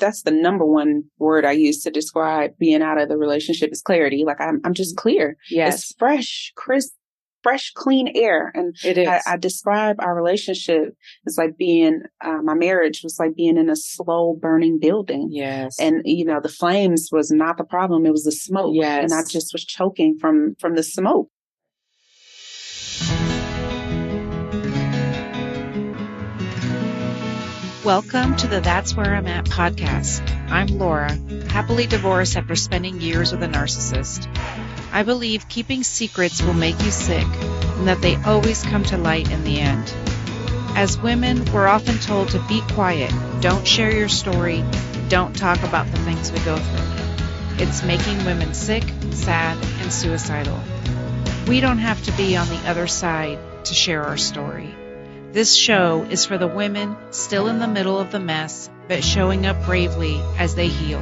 that's the number one word I use to describe being out of the relationship is clarity. Like I'm just clear. Yes. It's fresh, crisp, fresh, clean air. And it is. I describe our relationship as like being, my marriage was like being in a slow burning building. Yes. And, the flames was not the problem. It was the smoke. Yes. And I just was choking from the smoke. Welcome to the That's Where I'm At podcast. I'm Laura, happily divorced after spending years with a narcissist. I believe keeping secrets will make you sick and that they always come to light in the end. As women, we're often told to be quiet, don't share your story, don't talk about the things we go through. It's making women sick, sad, and suicidal. We don't have to be on the other side to share our story. This show is for the women still in the middle of the mess, but showing up bravely as they heal.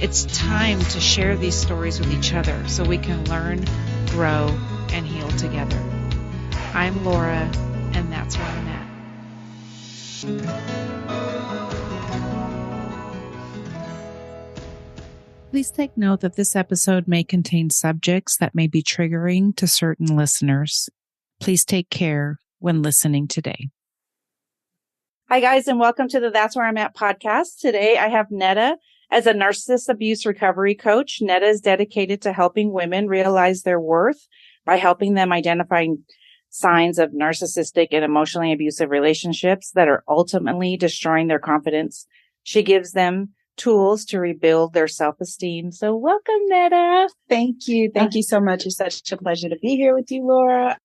It's time to share these stories with each other so we can learn, grow, and heal together. I'm Laura, and that's where I'm at. Please take note that this episode may contain subjects that may be triggering to certain listeners. Please take care when listening today. Hi, guys, and welcome to the That's Where I'm At podcast. Today, I have Netta as a narcissist abuse recovery coach. Netta is dedicated to helping women realize their worth by helping them identify signs of narcissistic and emotionally abusive relationships that are ultimately destroying their confidence. She gives them tools to rebuild their self-esteem. So welcome, Netta. Thank you. Thank you so much. It's such a pleasure to be here with you, Laura.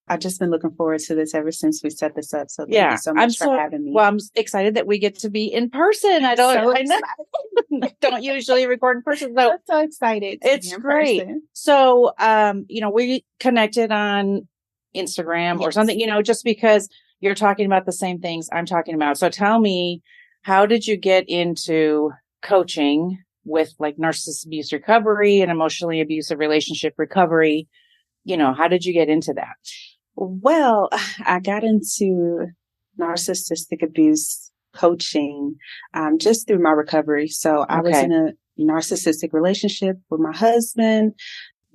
I've just been looking forward to this ever since we set this up. So thank you so much for having me. Well, I'm excited that we get to be in person. I don't usually record in person. So I'm so excited. It's great. Person. So, we connected on Instagram or something, just because you're talking about the same things I'm talking about. So tell me, how did you get into coaching with like narcissist abuse recovery and emotionally abusive relationship recovery? How did you get into that? Well, I got into narcissistic abuse coaching just through my recovery. So I was in a narcissistic relationship with my husband,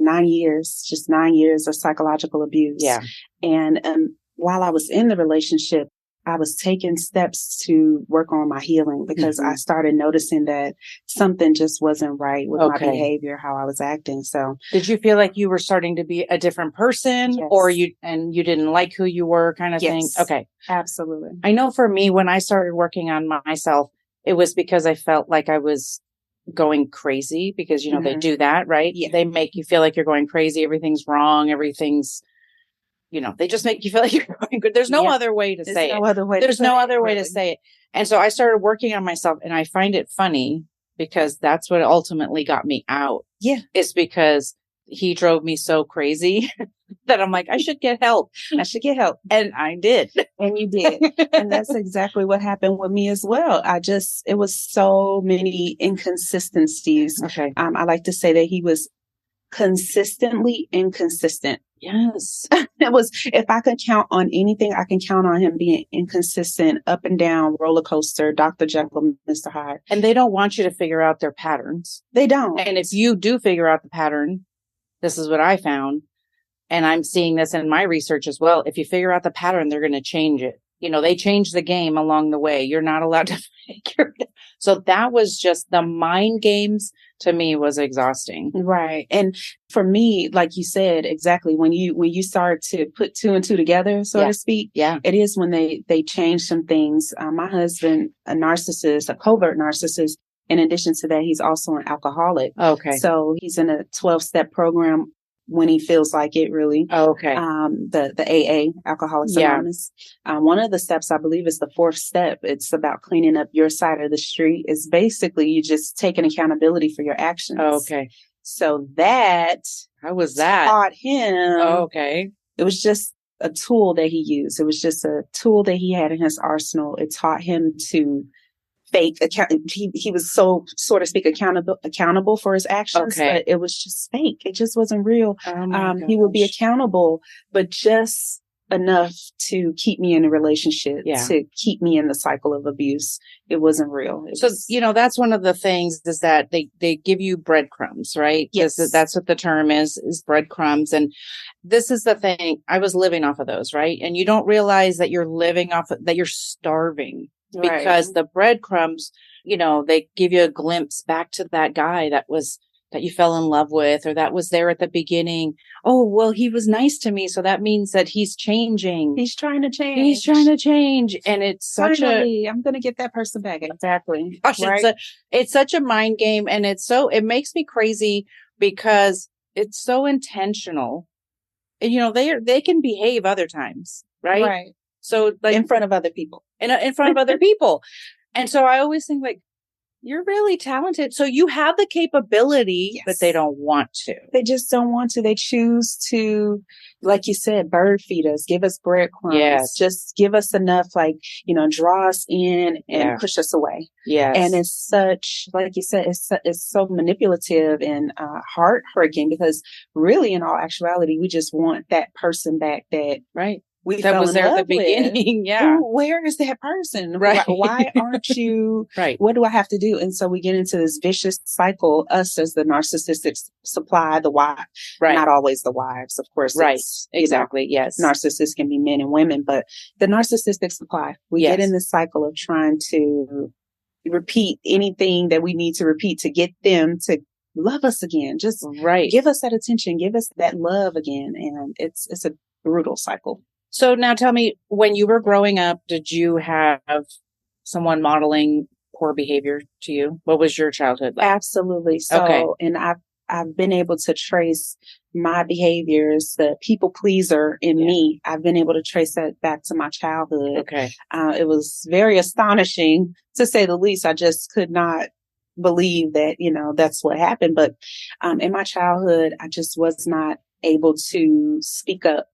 9 years, just 9 years of psychological abuse. Yeah. And while I was in the relationship, I was taking steps to work on my healing because I started noticing that something just wasn't right with my behavior, how I was acting. So did you feel like you were starting to be a different person or you didn't like who you were kind of thing? Okay. Absolutely. I know for me, when I started working on myself, it was because I felt like I was going crazy because, they do that, right? Yeah. They make you feel like you're going crazy. Everything's wrong. Everything's, they just make you feel like you're going good. There's no other way to say it. There's no other way to say it. And so I started working on myself, and I find it funny because that's what ultimately got me out. Yeah. It's because he drove me so crazy that I'm like, I should get help. I should get help. And I did. And you did. And that's exactly what happened with me as well. It was so many inconsistencies. Okay. I like to say that he was consistently inconsistent. Yes. It was, if I could count on anything, I can count on him being inconsistent, up and down, roller coaster, Dr. Jekyll, Mr. Hyde. And they don't want you to figure out their patterns. They don't. And if you do figure out the pattern, this is what I found, and I'm seeing this in my research as well. If you figure out the pattern, they're going to change it. They change the game along the way. You're not allowed to figure it out. So that was just the mind games to me was exhausting. Right. And for me, like you said, exactly when you start to put two and two together, so to speak, it is when they change some things. My husband, a narcissist, a covert narcissist. In addition to that, he's also an alcoholic. Okay. So he's in a 12-step program when he feels like it, really. Okay. The AA, Alcoholics Anonymous. One of the steps, I believe, is the fourth step. It's about cleaning up your side of the street. It's basically you just taking accountability for your actions. Okay. So that how was that? Taught him. Okay. It was just a tool that he used. It was just a tool that he had in his arsenal. It taught him to fake he was so to speak accountable for his actions, but it was just fake. It just wasn't real. He would be accountable, but just enough to keep me in a relationship, to keep me in the cycle of abuse. It wasn't real. That's one of the things is that they give you breadcrumbs, right? Yes. That's what the term is breadcrumbs. And this is the thing. I was living off of those, right? And you don't realize that you're living off that you're starving because the breadcrumbs, they give you a glimpse back to that guy that you fell in love with, or that was there at the beginning. Oh, well, he was nice to me. So that means that he's changing. He's trying to change. And it's I'm going to get that person back. Exactly. Gosh, right? It's such a mind game. And it makes me crazy because it's so intentional. And, they can behave other times, right? Right. So like in front of other people. In front of other people. And so I always think like, you're really talented. So you have the capability, but they don't want to. They just don't want to. They choose to, like you said, bird feed us, give us breadcrumbs. Yes. Just give us enough, draw us in and push us away. Yes. And it's such, like you said, it's so manipulative and heart-hurting because really, in all actuality, we just want that person back that that was there at the beginning. Yeah. Where is that person? Right. Why aren't you? Right. What do I have to do? And so we get into this vicious cycle, us as the narcissistic supply, the wife, not always the wives, of course. Right. Exactly. Yes. Narcissists can be men and women, but the narcissistic supply, we get in this cycle of trying to repeat anything that we need to repeat to get them to love us again. Just give us that attention, give us that love again. And it's a brutal cycle. So now tell me, when you were growing up, did you have someone modeling poor behavior to you? What was your childhood like? Absolutely. So, and I've been able to trace my behaviors, the people pleaser in me. I've been able to trace that back to my childhood. Okay. It was very astonishing, to say the least. I just could not believe that, that's what happened. But in my childhood, I just was not able to speak up.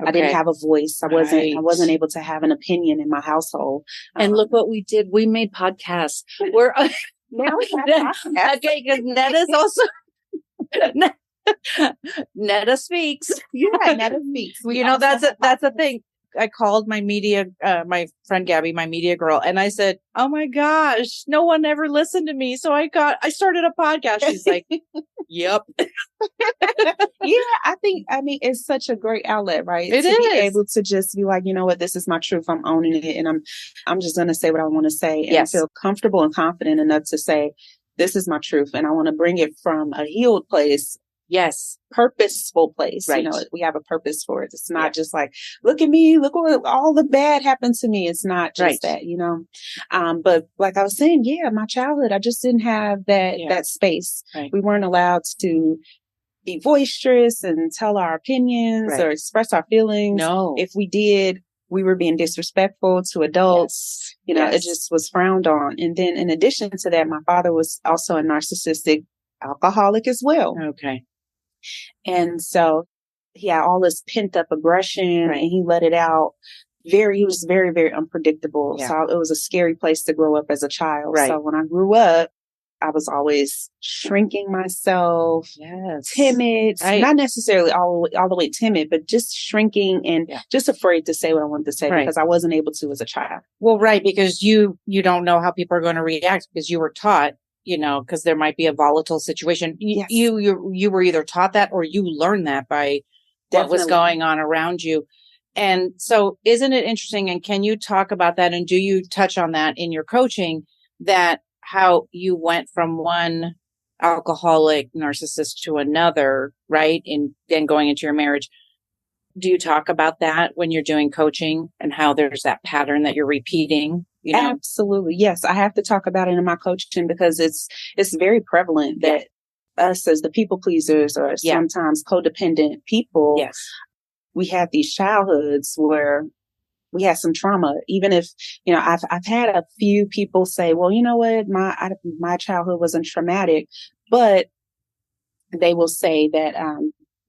I didn't have a voice. I wasn't able to have an opinion in my household. And look what we did. We made podcasts. We're now we have podcasts. Okay, because Netta's also Netta speaks. Yeah, Netta speaks. That's a thing. I called my my friend Gabby, my media girl, and I said, "Oh my gosh, no one ever listened to me." So I started a podcast. She's like, "Yep." Yeah, I mean, it's such a great outlet, right? It to is. Be able to just be like, you know what, this is my truth. I'm owning it, and I'm just going to say what I want to say, and feel comfortable and confident enough to say, this is my truth, and I want to bring it from a healed place. Yes. Purposeful place. Right. We have a purpose for it. It's not just like, look at me, look what all the bad happened to me. It's not just that, but like I was saying, my childhood, I just didn't have that space. Right. We weren't allowed to be boisterous and tell our opinions or express our feelings. No. If we did, we were being disrespectful to adults. It just was frowned on. And then in addition to that, my father was also a narcissistic alcoholic as well. Okay. And so he had all this pent up aggression and he let it out. He was very, very unpredictable. Yeah. So it was a scary place to grow up as a child. Right. So when I grew up, I was always shrinking myself, timid, not necessarily all the way timid, but just shrinking and just afraid to say what I wanted to say because I wasn't able to as a child. Well, right. Because you don't know how people are going to react because you were taught, because there might be a volatile situation. Yes. You were either taught that or you learned that by what was going on around you. And so isn't it interesting? And can you talk about that? And do you touch on that in your coaching, that how you went from one alcoholic narcissist to another, right? And then going into your marriage. Do you talk about that when you're doing coaching and how there's that pattern that you're repeating? Absolutely. Yes. I have to talk about it in my coaching because it's very prevalent that us as the people pleasers or sometimes codependent people, we have these childhoods where we had some trauma. Even if, I've had a few people say, well, you know what, my childhood wasn't traumatic, but they will say that,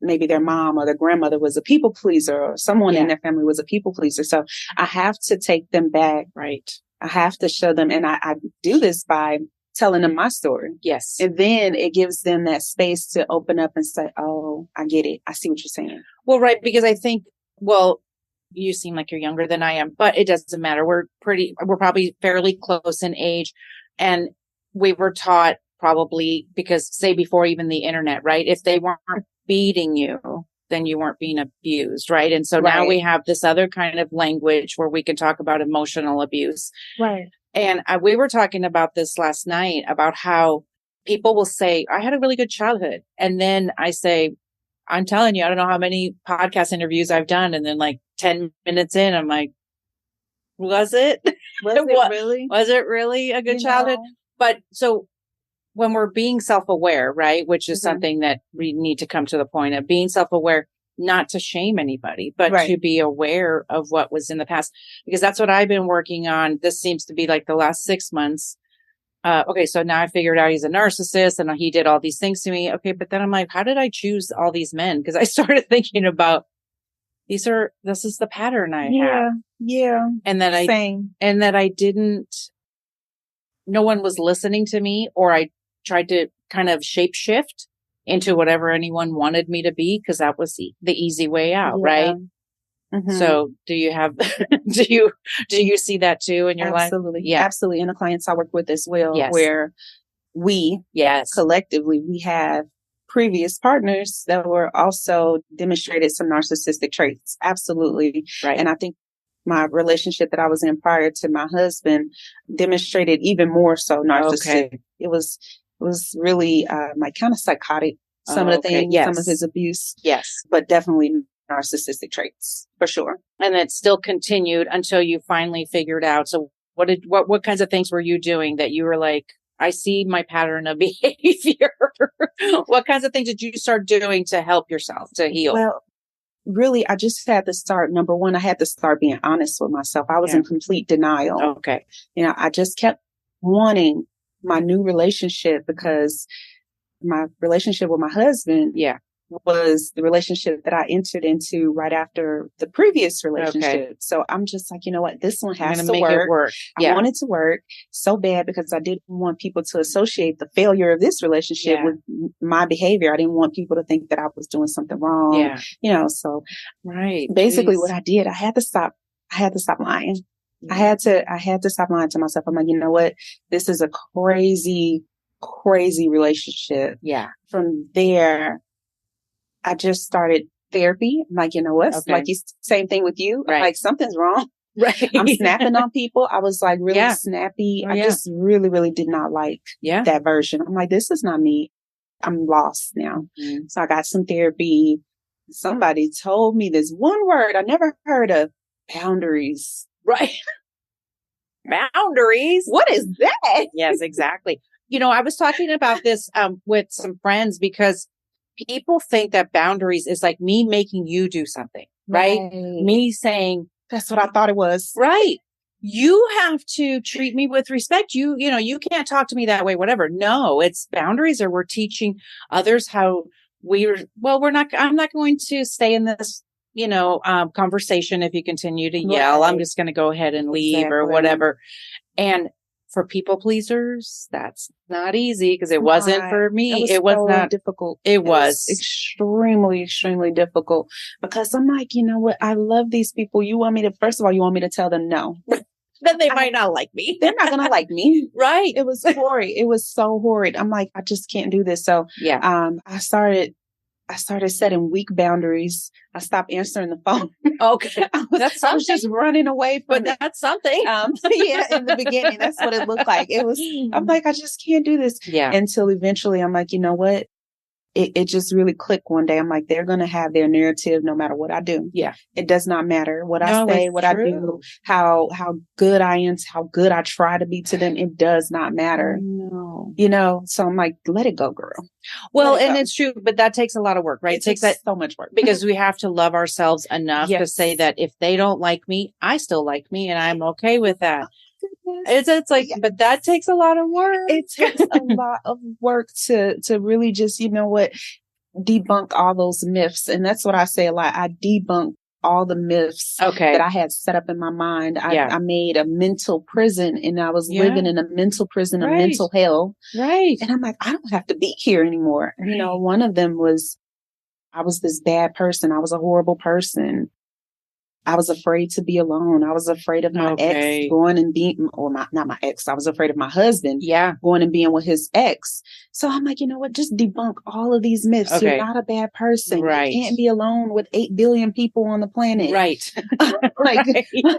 maybe their mom or their grandmother was a people pleaser or someone in their family was a people pleaser. So I have to take them back. Right. I have to show them. And I do this by telling them my story. Yes. And then it gives them that space to open up and say, oh, I get it. I see what you're saying. Well, right. Because I think, you seem like you're younger than I am, but it doesn't matter. We're probably fairly close in age. And we were taught probably because say before even the internet, right? If they weren't beating you, then you weren't being abused, right? And so now we have this other kind of language where we can talk about emotional abuse. Right. And we were talking about this last night about how people will say, I had a really good childhood. And then I say, I'm telling you, I don't know how many podcast interviews I've done. And then like 10 minutes in, I'm like, was it? Was it really? Was it really a good childhood? But so when we're being self-aware, right, which is something that we need to come to the point of being self-aware, not to shame anybody, but to be aware of what was in the past, because that's what I've been working on. This seems to be like the last 6 months. Okay, so now I figured out he's a narcissist and he did all these things to me. Okay, but then I'm like, how did I choose all these men? Because I started thinking about this is the pattern I have. Yeah. And that I didn't, no one was listening to me, or I tried to kind of shape shift into whatever anyone wanted me to be, because that was the easy way out, right? Mm-hmm. So do you have, do you see that too in your life? Absolutely. Yeah. Absolutely. And the clients I work with as well, where we collectively, we have previous partners that were also demonstrated some narcissistic traits. Absolutely. Right. And I think my relationship that I was in prior to my husband demonstrated even more so narcissistic. Okay. It was really, like kind of psychotic. Some of the things, some of his abuse. Yes. But definitely narcissistic traits for sure. And it still continued until you finally figured out. So what kinds of things were you doing that you were like, I see my pattern of behavior? What kinds of things did you start doing to help yourself to heal? Well, really, I just had to start. Number one, I had to start being honest with myself. I was in complete denial. Okay. I just kept wanting my new relationship because my relationship with my husband was the relationship that I entered into right after the previous relationship. Okay. So I'm just like, you know what? This one has to make it work. I want it to work so bad because I didn't want people to associate the failure of this relationship with my behavior. I didn't want people to think that I was doing something wrong. Yeah. So basically what I did, I had to stop lying. Yeah. I had to stop lying to myself. I'm like, you know what? This is a crazy relationship. Yeah. From there, I just started therapy. I'm like, you know what? Like same thing with you. Right. Like something's wrong. Right. I'm snapping on people. I was like really snappy. I just really, really did not like that version. I'm like, this is not me. I'm lost now. Mm. So I got some therapy. Somebody told me this one word I never heard of: boundaries. Right. Boundaries. What is that? Yes, exactly. I was talking about this with some friends because people think that boundaries is like me making you do something, right? Me saying, that's what I thought it was. Right. You have to treat me with respect. You can't talk to me that way, whatever. No, it's boundaries, or we're teaching others how I'm not going to stay in this, conversation if you continue to yell. I'm just going to go ahead and leave or whatever. And for people pleasers, that's not easy because it wasn't for me. It was not difficult. It was extremely, extremely difficult because I'm like, you know what? I love these people. First of all, you want me to tell them no. Then they might not like me. They're not going to like me. Right. It was horrid. It was so horrid. I'm like, I just can't do this. So I started setting weak boundaries. I stopped answering the phone. Okay. I was just running away from it. That's something. In the beginning, that's what it looked like. I'm like, I just can't do this. Yeah. Until eventually I'm like, you know what? It just really clicked one day. I'm like, they're going to have their narrative no matter what I do. Yeah. It does not matter what I say, what I do, how good I am, how good I try to be to them. It does not matter. No. So I'm like, let it go, girl. Well, and it's true, but that takes a lot of work, right? It takes so much work because we have to love ourselves enough to say that if they don't like me, I still like me and I'm okay with that. It's like, but that takes a lot of work. It takes a lot of work to really just, debunk all those myths. And that's what I say a lot. I debunk all the myths that I had set up in my mind. I made a mental prison and I was living in a mental prison, a mental hell. Right. And I'm like, I don't have to be here anymore. Right. One of them was, I was this bad person. I was a horrible person. I was afraid to be alone. I was afraid of my ex going and being, or not my ex. I was afraid of my husband going and being with his ex. So I'm like, you know what? Just debunk all of these myths. Okay. You're not a bad person. Right. You can't be alone with 8 billion people on the planet. Right. Like,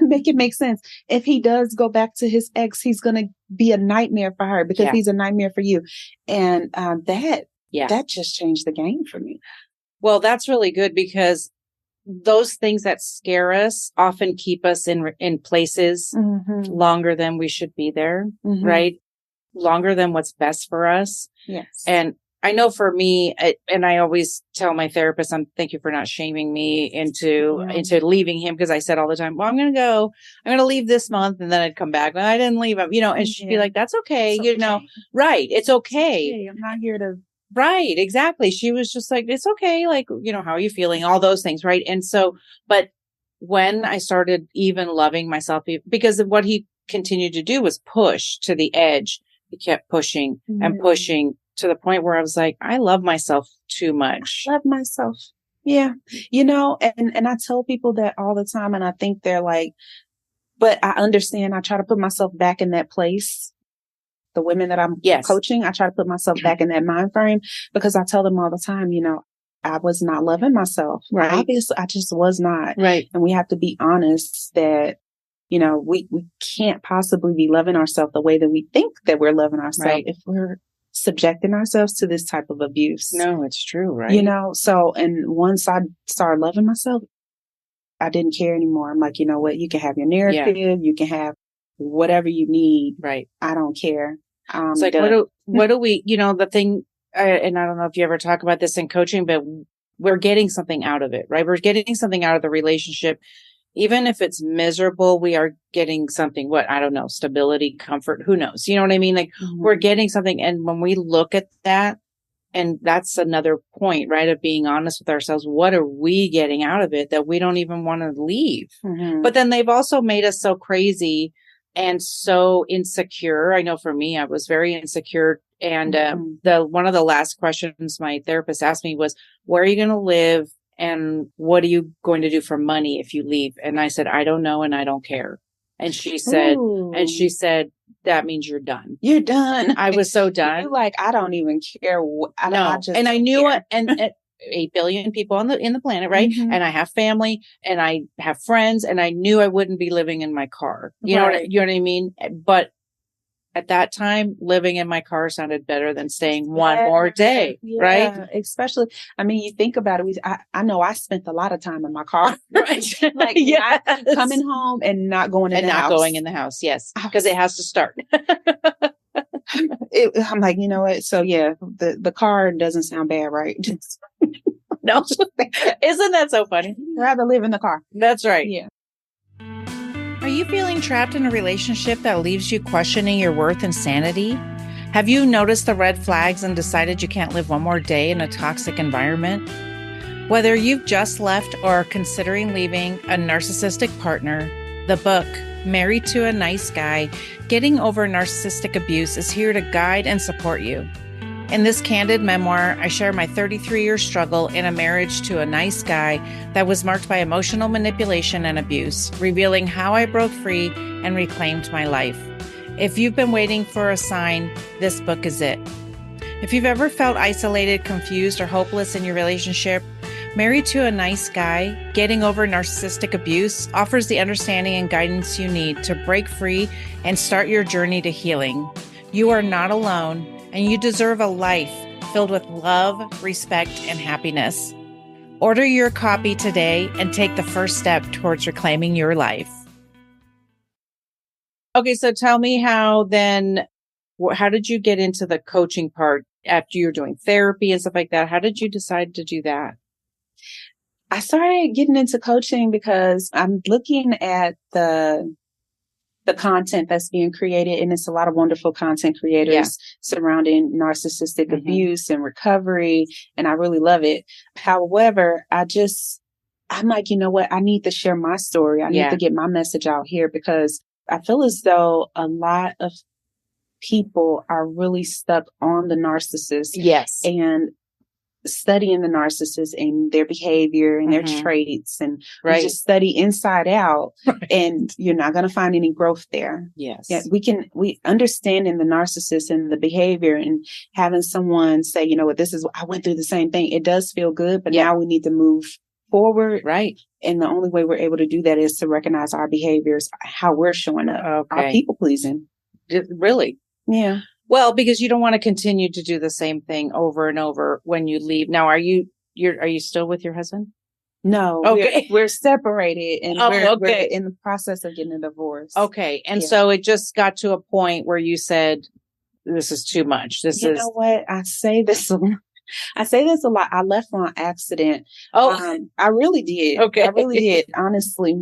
make it make sense. If he does go back to his ex, he's going to be a nightmare for her because he's a nightmare for you. And that just changed the game for me. Well, that's really good because those things that scare us often keep us in places longer than we should be there, right? Longer than what's best for us. Yes. And I know for me, and I always tell my therapist, thank you for not shaming me into leaving him, because I said all the time, well, I'm going to leave this month, and then I'd come back. I didn't leave him, and she'd be like, that's okay. Right. It's okay. I'm not here to. Right. Exactly. She was just like, it's okay. Like, how are you feeling? All those things. Right. And so, but when I started even loving myself, because of what he continued to do was push to the edge, he kept pushing and pushing to the point where I was like, I love myself too much. I love myself. Yeah. And I tell people that all the time, and I think they're like, but I understand. I try to put myself back in that place. The women that I'm coaching, I try to put myself back in that mind frame, because I tell them all the time, I was not loving myself. Right. Obviously, I just was not. Right. And we have to be honest that, we can't possibly be loving ourselves the way that we think that we're loving ourselves if we're subjecting ourselves to this type of abuse. No, it's true. Right. So, and once I started loving myself, I didn't care anymore. I'm like, you know what? You can have your narrative. You can have whatever you need. Right. I don't care. It's like, what do we, the thing, and I don't know if you ever talk about this in coaching, but we're getting something out of it, right? We're getting something out of the relationship. Even if it's miserable, we are getting something, stability, comfort, who knows? You know what I mean? Like we're getting something. And when we look at that, and that's another point, right? Of being honest with ourselves. What are we getting out of it that we don't even want to leave? But then they've also made us so crazy and so insecure. I know for me, I was very insecure. And one of the last questions my therapist asked me was, where are you going to live? And what are you going to do for money if you leave? And I said, I don't know. And I don't care. And she said, that means you're done. You're done. I was so done. You're like, I don't even care. I knew it. And 8 billion people in the planet, right? And I have family and I have friends, and I knew I wouldn't be living in my car. You know what I mean? But at that time, living in my car sounded better than staying one more day, right? Especially, you think about it. I know I spent a lot of time in my car, right? Like not coming home and not going in the house. Going in the house, yes, because it has to start. I'm like, you know what? So the car doesn't sound bad, right? No, isn't that so funny? I'd rather live in the car. That's right. Yeah. Are you feeling trapped in a relationship that leaves you questioning your worth and sanity? Have you noticed the red flags and decided you can't live one more day in a toxic environment? Whether you've just left or are considering leaving a narcissistic partner, the book, Married to a Nice Guy, Getting Over Narcissistic Abuse, is here to guide and support you. In this candid memoir, I share my 33-year struggle in a marriage to a nice guy that was marked by emotional manipulation and abuse, revealing how I broke free and reclaimed my life. If you've been waiting for a sign, this book is it. If you've ever felt isolated, confused, or hopeless in your relationship, Married to a Nice Guy, Getting Over Narcissistic Abuse offers the understanding and guidance you need to break free and start your journey to healing. You are not alone, and you deserve a life filled with love, respect, and happiness. Order your copy today and take the first step towards reclaiming your life. Okay, so tell me how did you get into the coaching part after you're doing therapy and stuff like that? How did you decide to do that? I started getting into coaching because I'm looking at the content that's being created, and it's a lot of wonderful content creators surrounding narcissistic abuse and recovery, and I really love it. However, I'm like, you know what? I need to share my story. I need to get my message out here, because I feel as though a lot of people are really stuck on the narcissist. Yes. And studying the narcissist and their behavior and their traits. And we just study inside out and you're not going to find any growth there. Yes. Yeah, we understanding the narcissist and the behavior and having someone say, you know what, I went through the same thing. It does feel good, but now we need to move forward. Right. And the only way we're able to do that is to recognize our behaviors, how we're showing up, our people pleasing. Really? Yeah. Well, because you don't want to continue to do the same thing over and over when you leave. Now, are you still with your husband? No. Okay. We're separated and we're in the process of getting a divorce. Okay. And so it just got to a point where you said, this is too much. You know what? I say this a lot. I left on accident. I really did. Okay. I really did. Honestly,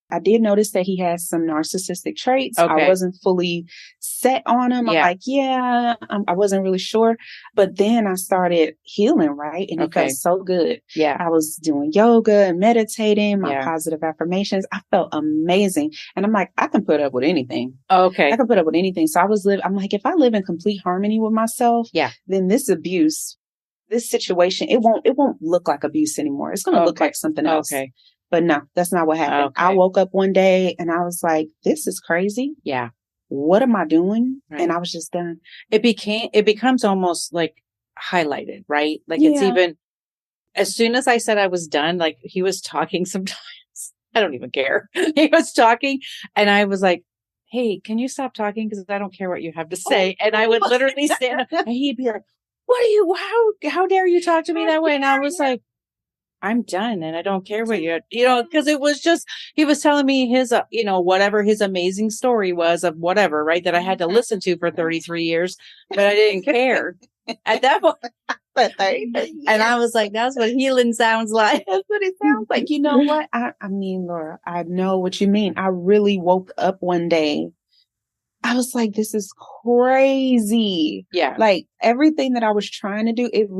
I did notice that he has some narcissistic traits. Okay. I wasn't fully set on him. Yeah. I'm like, I wasn't really sure. But then I started healing, right? And it felt so good. Yeah. I was doing yoga and meditating, my positive affirmations. I felt amazing. And I'm like, I can put up with anything. Okay. I can put up with anything. So I'm like, if I live in complete harmony with myself, then this abuse, this situation, it won't look like abuse anymore. It's going to look like something else. Okay. But no, that's not what happened. Okay. I woke up one day and I was like, this is crazy. Yeah. What am I doing? Right. And I was just done. It becomes almost like highlighted, right? Like it's even, as soon as I said I was done, like he was talking sometimes. I don't even care. He was talking and I was like, hey, can you stop talking? Because I don't care what you have to say. And I would literally stand up and he'd be like, how dare you talk to me that way? And I was like, I'm done and I don't care what because it was just, he was telling me his, whatever his amazing story was of whatever, right? That I had to listen to for 33 years, but I didn't care at that point. And I was like, that's what healing sounds like. That's what it sounds like. You know what? I mean, Laura, I know what you mean. I really woke up one day. I was like, this is crazy. Yeah. Like everything that I was trying to do, it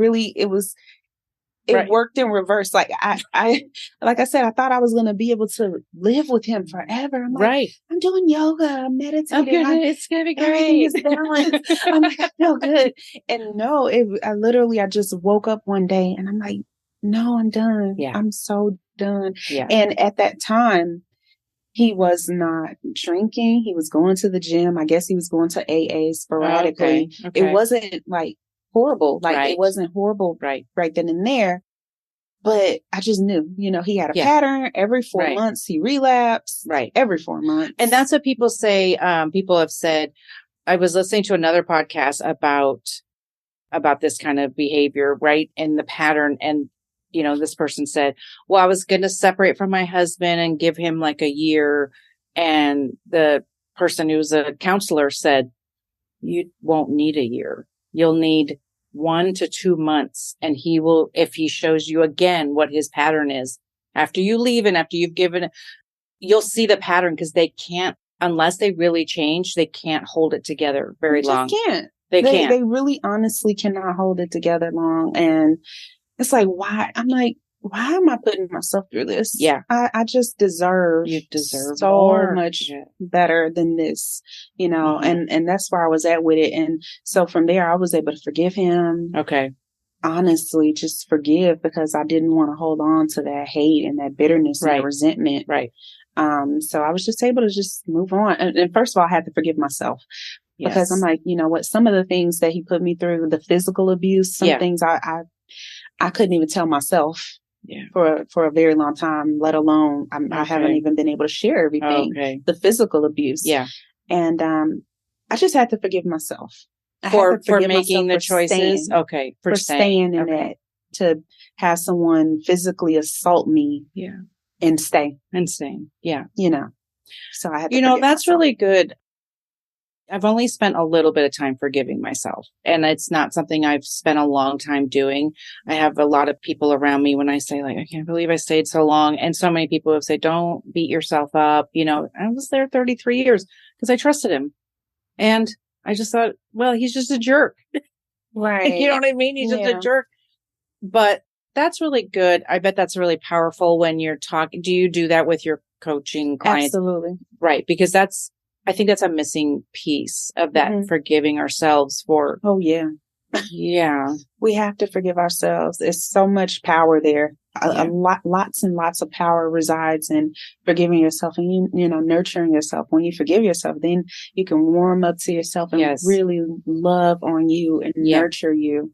worked in reverse. Like like I said, I thought I was going to be able to live with him forever. I'm like, I'm doing yoga, I'm meditating. It's going to be great. Everything is balanced. I'm like, I feel good. And no, I just woke up one day and I'm like, no, I'm done. Yeah. I'm so done. Yeah. And at that time, he was not drinking. He was going to the gym. I guess he was going to AA sporadically. Okay. It wasn't like horrible. Like it wasn't horrible right then and there. But I just knew, he had a pattern. Every 4 months he relapsed. Right. Every 4 months. And that's what people say. People have said, I was listening to another podcast about this kind of behavior, right? And the pattern. And, this person said, well, I was going to separate from my husband and give him like a year. And the person who's a counselor said, you won't need a year. You'll need 1 to 2 months. And he will, if he shows you again what his pattern is after you leave and after you've given, you'll see the pattern because they can't, unless they really change, they can't hold it together very long. They can't. They really honestly cannot hold it together long. And it's like, why? I'm like, why am I putting myself through this? Yeah. I just deserve so more. much better than this, and that's where I was at with it. And so from there, I was able to forgive him. Okay. Honestly, just forgive because I didn't want to hold on to that hate and that bitterness and that resentment. Right. So I was just able to just move on. And first of all, I had to forgive myself. Yes. Because I'm like, you know what, some of the things that he put me through, the physical abuse, some things I couldn't even tell myself for a very long time, let alone I haven't even been able to share everything, the physical abuse. Yeah. And I just had to forgive myself. For making the choices. For staying in that, to have someone physically assault me. Yeah. And stay. Yeah. So I had to that's really good. I've only spent a little bit of time forgiving myself, and it's not something I've spent a long time doing. I have a lot of people around me when I say like, I can't believe I stayed so long. And so many people have said, don't beat yourself up. I was there 33 years because I trusted him. And I just thought, well, he's just a jerk. Right. You know what I mean? He's just a jerk. But that's really good. I bet that's really powerful when you're talking. Do you do that with your coaching clients? Absolutely. Right. Because I think that's a missing piece of that, forgiving ourselves for. Oh, yeah. Yeah. We have to forgive ourselves. There's so much power there. Lots and lots of power resides in forgiving yourself and, nurturing yourself. When you forgive yourself, then you can warm up to yourself and really love on you and nurture you.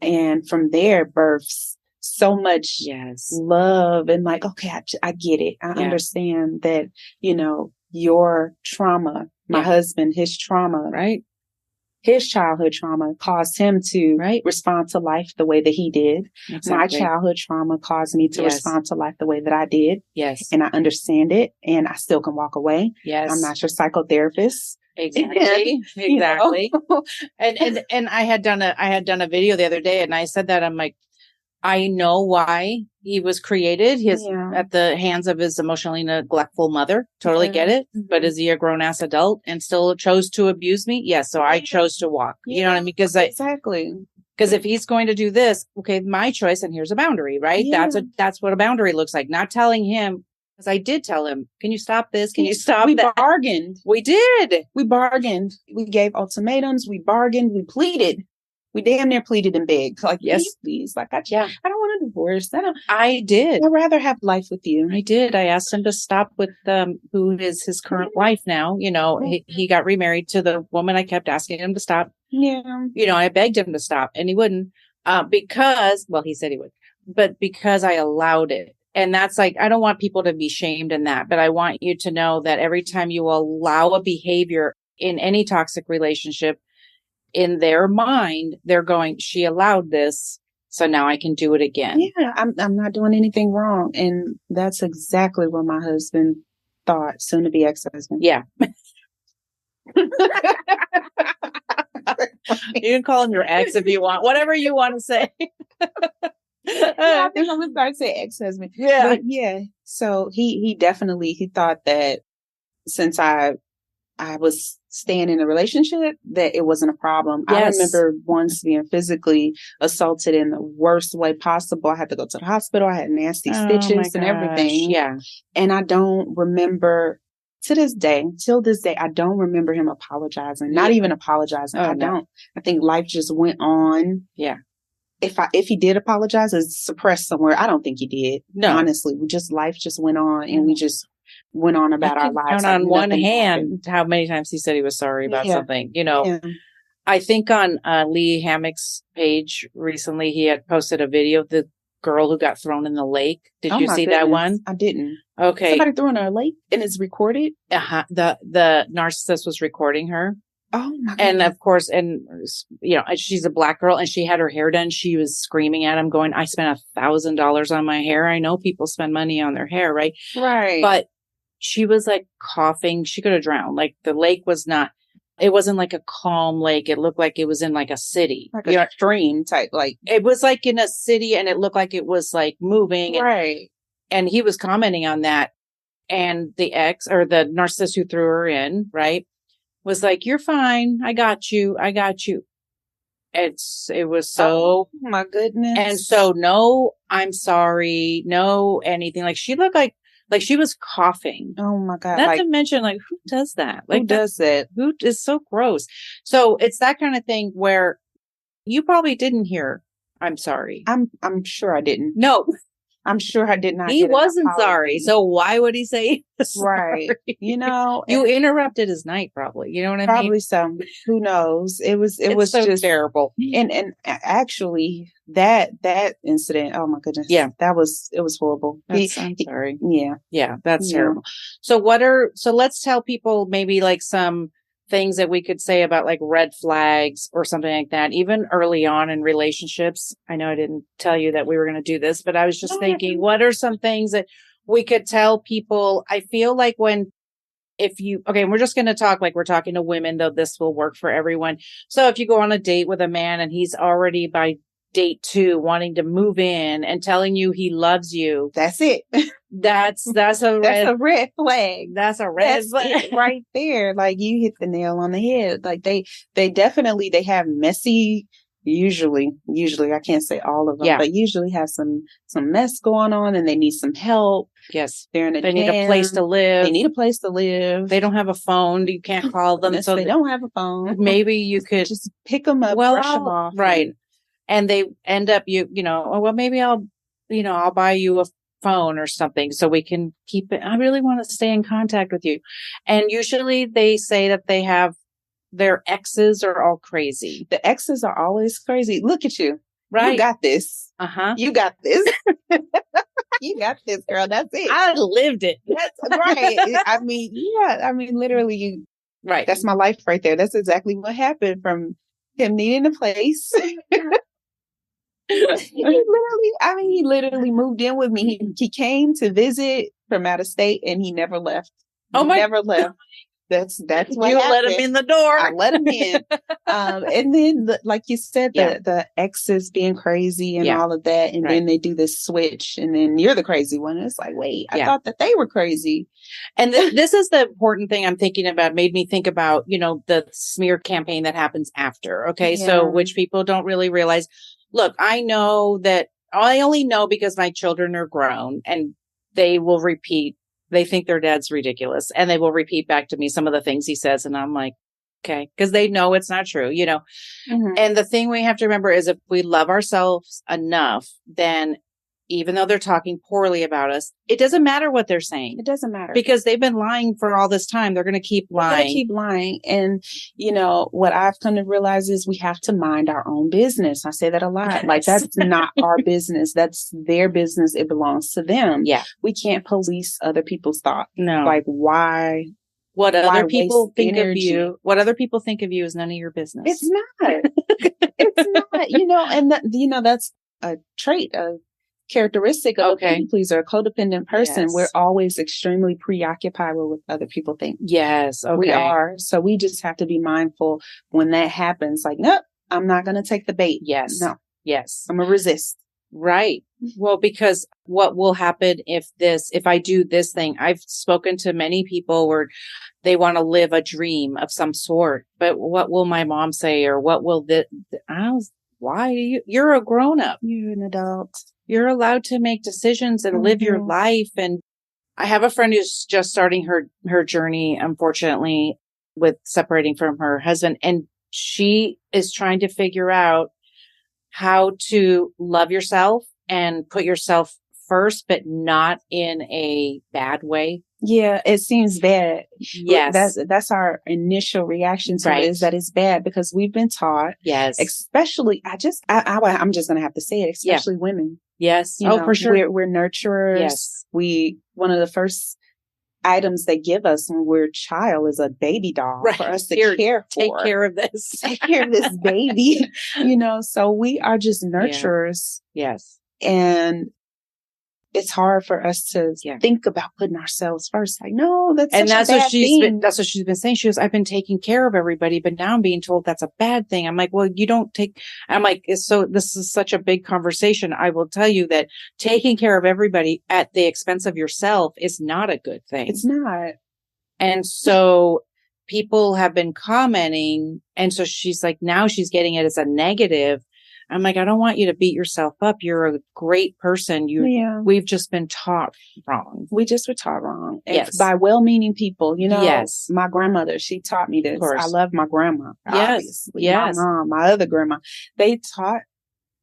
And from there births so much love and like, okay, I get it. I understand that, your trauma, my husband, his trauma, right? His childhood trauma caused him to respond to life the way that he did. Exactly. My childhood trauma caused me to respond to life the way that I did. Yes. And I understand it and I still can walk away. Yes. I'm not your psychotherapist. Exactly. Exactly. And I had done a video the other day and I said that I'm like, I know why he was created. At the hands of his emotionally neglectful mother. Totally get it. Mm-hmm. But is he a grown ass adult and still chose to abuse me? Yes. So I chose to walk. You know what I mean? Because Because if he's going to do this, okay, my choice, and here's a boundary, right? Yeah. That's what a boundary looks like. Not telling him, because I did tell him, can you stop this? Can you stop that? We bargained. We did. We bargained. We gave ultimatums. We bargained. We pleaded. We damn near pleaded and begged. Like, yes, please. Like, I don't want a divorce. I did. I'd rather have life with you. I did. I asked him to stop with who is his current wife now. He got remarried to the woman. I kept asking him to stop. Yeah. I begged him to stop and he wouldn't, because he said he would, but because I allowed it. And that's like, I don't want people to be shamed in that, but I want you to know that every time you allow a behavior in any toxic relationship, in their mind, they're going, she allowed this, so now I can do it again. Yeah, I'm not doing anything wrong. And that's exactly what my husband thought, soon to be ex-husband. Yeah. You can call him your ex if you want, whatever you want to say. I think I'm going to start saying ex-husband. Yeah. But yeah, so he definitely thought that since I was staying in a relationship, that it wasn't a problem. Yes. I remember once being physically assaulted in the worst way possible. I had to go to the hospital. I had nasty stitches and everything. Yeah. And I don't remember till this day, I don't remember him apologizing, not even apologizing. I don't. I think life just went on. Yeah. If he did apologize, it's suppressed somewhere. I don't think he did. No. Honestly, life just went on and we just went on about our lives. On one hand, how many times he said he was sorry about something, I think on Lee Hammock's page recently, he had posted a video of the girl who got thrown in the lake. Did you see that one? I didn't. Okay. Somebody threw in a lake and it's recorded? Uh-huh. The narcissist was recording her. Oh my goodness. And of course, and she's a black girl and she had her hair done. She was screaming at him going, I spent $1,000 on my hair. I know people spend money on their hair, right? Right. But she was like coughing. She could have drowned. Like the lake it wasn't like a calm lake. It looked like it was in like a city. Like a stream type, like. It was like in a city and it looked like it was like moving. Right. And he was commenting on that. And the ex or the narcissist who threw her in, right, was like, you're fine. I got you. It was so. Oh my goodness. And so no, I'm sorry. No, anything. Like she looked like she was coughing. Oh my God. Not to mention, like, who does that? Like, who does that? Who is so gross? So it's that kind of thing where you probably didn't hear, I'm sorry. I'm sure I didn't. No. I'm sure I did not. He wasn't sorry. So why would he say sorry? Right. You interrupted his night probably. You know what I mean? Probably so. Who knows? It was so just terrible. And actually that incident, oh my goodness. Yeah. It was horrible. I'm sorry. Yeah. Yeah. That's terrible. So let's tell people maybe like some things that we could say about like red flags or something like that, even early on in relationships. I know I didn't tell you that we were going to do this, but I was just thinking, what are some things that we could tell people? I feel like we're just going to talk like we're talking to women, though this will work for everyone. So if you go on a date with a man and he's already by date 2 wanting to move in and telling you he loves you, that's it. That's a red flag. That's a red flag right there. Like you hit the nail on the head. Like they definitely have messy usually, I can't say all of them, but usually have some mess going on and they need some help. Yes. They're in a They need a place to live. They need a place to live. They don't have a phone. You can't call them. So they don't have a phone. Maybe you could just pick them up, brush them off. Right. And they end up, well, maybe I'll buy you a phone or something so we can keep it. I really want to stay in contact with you. And usually they say that they have their exes are all crazy. The exes are always crazy. Look at you. Right. You got this. Uh-huh. You got this. You got this, girl. That's it. I lived it. That's right. I mean, literally right. That's my life right there. That's exactly what happened from him needing a place. He literally moved in with me. He came to visit from out of state and he never left. Never left. That's what you happened. Let him in the door. I let him in. And then, like you said, the exes being crazy and all of that. And then they do this switch and then you're the crazy one. It's like, wait, I thought that they were crazy. And this is the important thing I'm thinking about, made me think about, the smear campaign that happens after. Okay. Yeah. So which people don't really realize. Look, I know that I only know because my children are grown and they will repeat. They think their dad's ridiculous and they will repeat back to me some of the things he says. And I'm like, okay, because they know it's not true, Mm-hmm. And the thing we have to remember is if we love ourselves enough, then even though they're talking poorly about us, it doesn't matter what they're saying. It doesn't matter. Because they've been lying for all this time. They're going to keep lying. And, what I've come to realize is we have to mind our own business. I say that a lot. Like, that's not our business. That's their business. It belongs to them. Yeah. We can't police other people's thoughts. No. Like, why? What other people think of you, what other people think of you is none of your business. It's not. It's not, and that's a trait of characteristic of a people pleaser, a codependent person. Yes. We're always extremely preoccupied with what other people think. Yes. Okay. We are. So we just have to be mindful when that happens. Like, nope, I'm not going to take the bait. Yes. No. Yes. I'm going to resist. Right. Well, because what will happen if I do this thing, I've spoken to many people where they want to live a dream of some sort, but what will my mom say? Or what will why you're a grown up. You're an adult. You're allowed to make decisions and live your life. And I have a friend who's just starting her journey, unfortunately, with separating from her husband. And she is trying to figure out how to love yourself and put yourself first, but not in a bad way. Yeah, it seems bad. Yes. That's our initial reaction to it, is that it's bad because we've been taught. Yes. Especially, I'm just going to have to say it, especially women. Yes. For sure. We're nurturers. Yes. One of the first items they give us when we're a child is a baby doll for us to care for. Take care of this. Take care of this baby. So we are just nurturers. Yeah. Yes. And it's hard for us to think about putting ourselves first. Like, no, that's what she's been saying. She goes, I've been taking care of everybody, but now I'm being told that's a bad thing. I'm like, well, this is such a big conversation. I will tell you that taking care of everybody at the expense of yourself is not a good thing. It's not. And so people have been commenting. And so she's like, now she's getting it as a negative. I'm like, I don't want you to beat yourself up. You're a great person. We've just been taught wrong. We just were taught wrong. Yes. By well-meaning people, Yes. My grandmother, she taught me this. I love my grandma. Yes. Obviously. Yes. My mom, my other grandma, they taught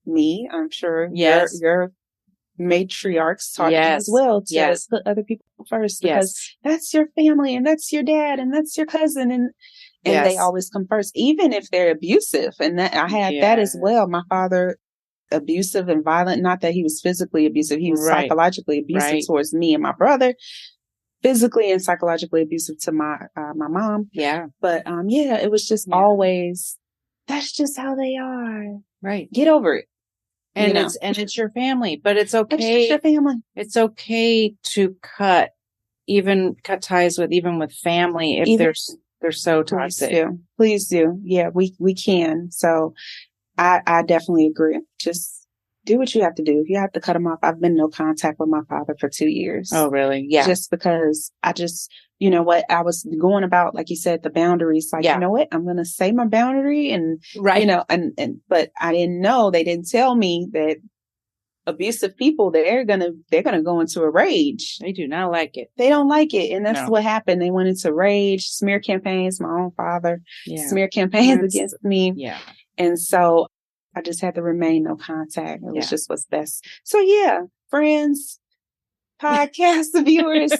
me, I'm sure your matriarchs taught you as well to put other people first because that's your family and that's your dad and that's your cousin and they always come first, even if they're abusive. And that I had that as well. My father, abusive and violent, not that he was physically abusive. He was psychologically abusive towards me and my brother, physically and psychologically abusive to my mom. Yeah. But, it was just always, that's just how they are. Right. Get over it. And it's your family, but it's okay. It's your family. It's okay to cut ties with family if they're so toxic. Please do. Yeah, we can. So I definitely agree. Just do what you have to do. If you have to cut them off. I've been in no contact with my father for 2 years. Oh, really? Yeah. Just because you know what, I was going about, like you said, the boundaries. Like, you know what, I'm going to say my boundary and, you know, but I didn't know, they didn't tell me that abusive people, they're going to go into a rage. They do not like it. They don't like it. And that's what happened. They went into rage, smear campaigns, my own father, smear campaigns against me. Yeah. And so I just had to remain no contact. It was just what's best. So friends, podcast viewers,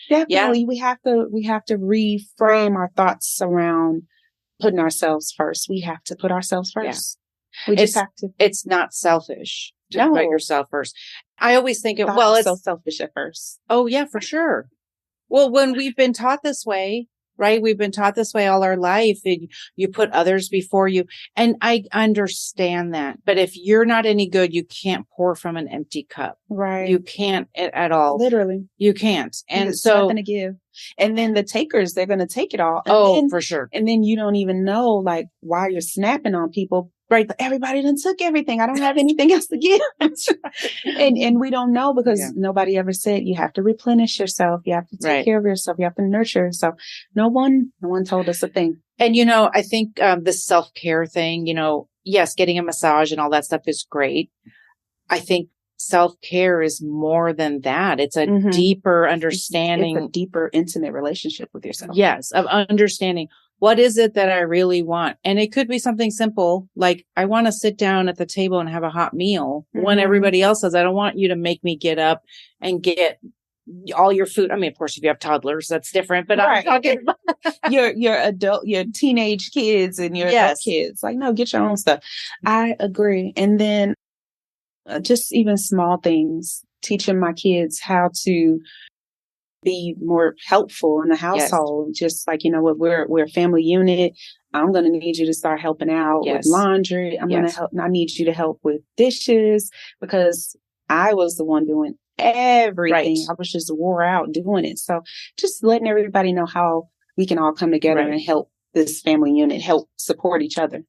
definitely we have to reframe our thoughts around putting ourselves first. We have to put ourselves first. We just have to. It's not selfish to put yourself first. I always think it's so selfish at first. Oh yeah, for sure. Well, when we've been taught this way, right? We've been taught this way all our life. You put others before you. And I understand that. But if you're not any good, you can't pour from an empty cup. Right. You can't at all. Literally. You can't. And it's so. Nothing to give. And then the takers, they're going to take it all. And for sure. And then you don't even know like why you're snapping on people. Right. Everybody done took everything. I don't have anything else to give. and we don't know because nobody ever said you have to replenish yourself. You have to take care of yourself. You have to nurture yourself. No one told us a thing. And, you know, I think this self-care thing, you know, yes, getting a massage and all that stuff is great. I think self-care is more than that. It's a deeper understanding. It's a deeper, intimate relationship with yourself. Yes. Of understanding. What is it that I really want? And it could be something simple, like I want to sit down at the table and have a hot meal when everybody else says, I don't want you to make me get up and get all your food. I mean, of course, if you have toddlers, that's different, but I'm talking about your adult, your teenage kids and your adult kids. Like, no, get your own stuff. I agree. And then just even small things, teaching my kids how to be more helpful in the household. Just like, you know what, we're a family unit. I'm going to need you to start helping out with laundry. I'm going to help. I need you to help with dishes because I was the one doing everything. I was just wore out doing it. So just letting everybody know how we can all come together and help this family unit, help support each other.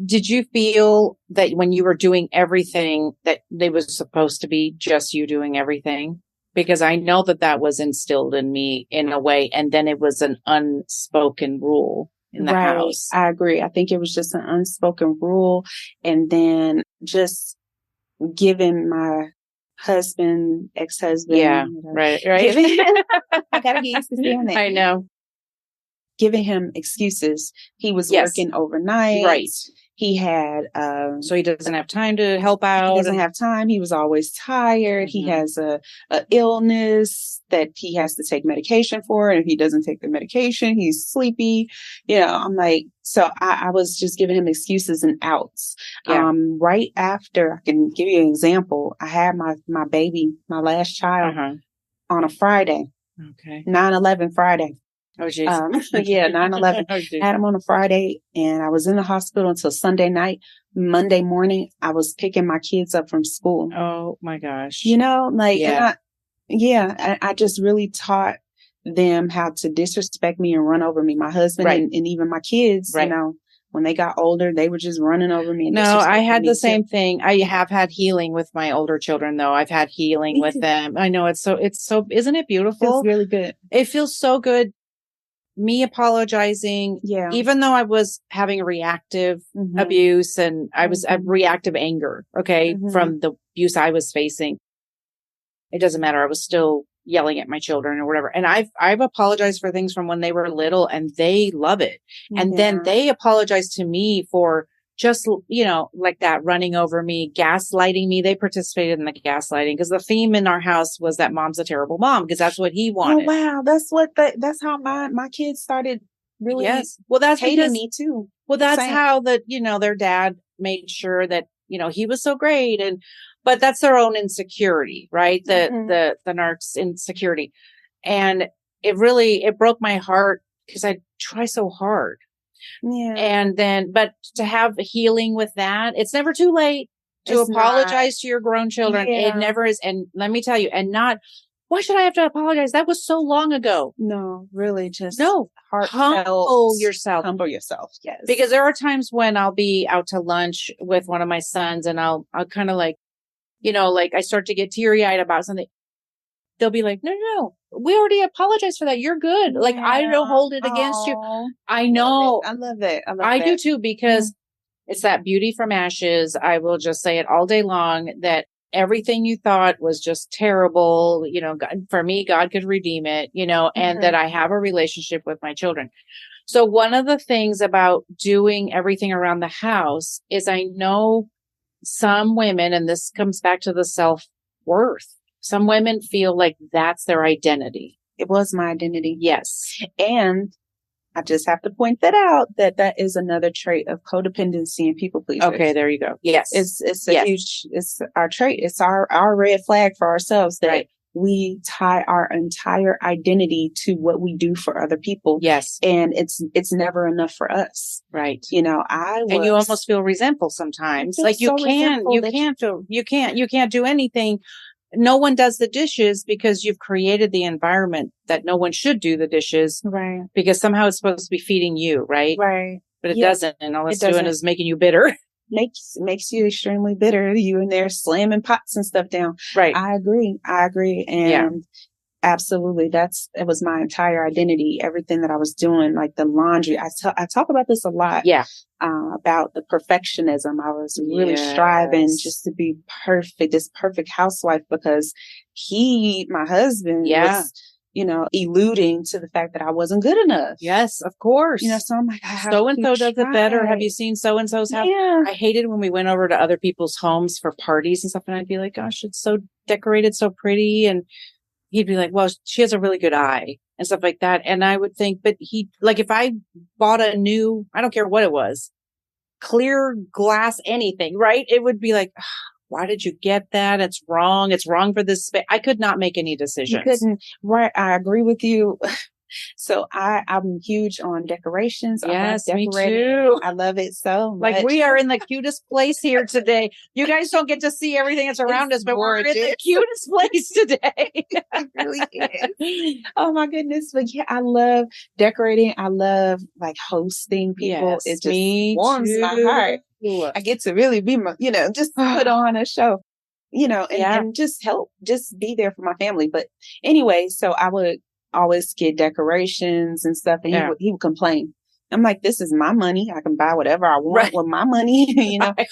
Did you feel that when you were doing everything that they was supposed to be just you doing everything? Because I know that was instilled in me in a way. And then it was an unspoken rule in the house. I agree. I think it was just an unspoken rule. And then just giving my husband, ex-husband. Right. I got to get used to saying that. I know. Giving him excuses. He was working overnight. Right. He had, so he doesn't have time to help out. He doesn't have time. He was always tired. He has a illness that he has to take medication for. And if he doesn't take the medication, he's sleepy. You know, I'm like, so I was just giving him excuses and outs. Right after, I can give you an example. I had my baby, my last child on a Friday. Okay. 9/11 Friday. Oh, geez. 9/11. Had him on a Friday and I was in the hospital until Sunday night. Monday morning, I was picking my kids up from school. Oh my gosh. You know, like, I just really taught them how to disrespect me and run over me. My husband and even my kids, you know, when they got older, they were just running over me. No, I had the same thing. I have had healing with my older children, though. I've had healing with them. I know it's so, isn't it beautiful? It feels really good. It feels so good. Me apologizing, even though I was having reactive abuse and I was a reactive anger, from the abuse I was facing. It doesn't matter. I was still yelling at my children or whatever. And I've apologized for things from when they were little and they love it. And then they apologized to me for just, you know, like that, running over me, gaslighting me. They participated in the gaslighting because the theme in our house was that mom's a terrible mom because that's what he wanted. Oh, wow. That's how my kids started really well, that's hating me too. Well, that's how their dad made sure that, you know, he was so great. But that's their own insecurity, right? The narc's insecurity. And it broke my heart because I try so hard. Yeah. And then, but to have healing with that, it's never too late to apologize to your grown children. It never is. And let me tell you, why should I have to apologize? That was so long ago. No, really just humble yourself. Humble yourself. Yes. Because there are times when I'll be out to lunch with one of my sons and I'll kind of like like I start to get teary eyed about something, they'll be like, no, we already apologized for that. You're good. Like, I don't hold it against you. I know. I love it. I do too, because it's that beauty from ashes. I will just say it all day long, that everything you thought was just terrible. God, for me, God could redeem it, and that I have a relationship with my children. So one of the things about doing everything around the house is I know some women, and this comes back to the self-worth. Some women feel like that's their identity. It was my identity. Yes. And I just have to point that out, that is another trait of codependency and people pleasers. Okay, there you go. Yes. It's a huge, it's our trait. It's our red flag for ourselves that we tie our entire identity to what we do for other people. Yes. And it's never enough for us. Right. And you almost feel resentful sometimes. Like you can't do anything. No one does the dishes because you've created the environment that no one should do the dishes. Right. Because somehow it's supposed to be feeding you, right? Right. But it doesn't. And all it's doing is making you bitter. Makes you extremely bitter. You in there slamming pots and stuff down. Right. I agree. And absolutely, it was my entire identity. Everything that I was doing, like the laundry. I talk about this a lot. Yeah. About the perfectionism. I was really striving just to be perfect, this perfect housewife, because my husband was, alluding to the fact that I wasn't good enough. Yes, of course. So I'm like, so-and-so does it better. Have you seen so-and-so's house? Yeah. I hated when we went over to other people's homes for parties and stuff. And I'd be like, gosh, it's so decorated, so pretty. And he'd be like, well, she has a really good eye and stuff like that. And I would think, but if I bought a new, I don't care what it was, clear glass, anything, right? It would be like, why did you get that? It's wrong. It's wrong for this space. I could not make any decisions. You couldn't. Right. I agree with you. So I'm huge on decorations. Yes, me too. I love it so much. Like, we are in the cutest place here today. You guys don't get to see everything that's around us, but we're in the cutest place today. It really is. Oh my goodness. But yeah, I love decorating. I love hosting people. Yes, it just warms my heart. I get to really be just put on a show, and just help, just be there for my family. But anyway, so I would always get decorations and stuff, and he would complain. I'm like, this is my money. I can buy whatever I want with my money, Right.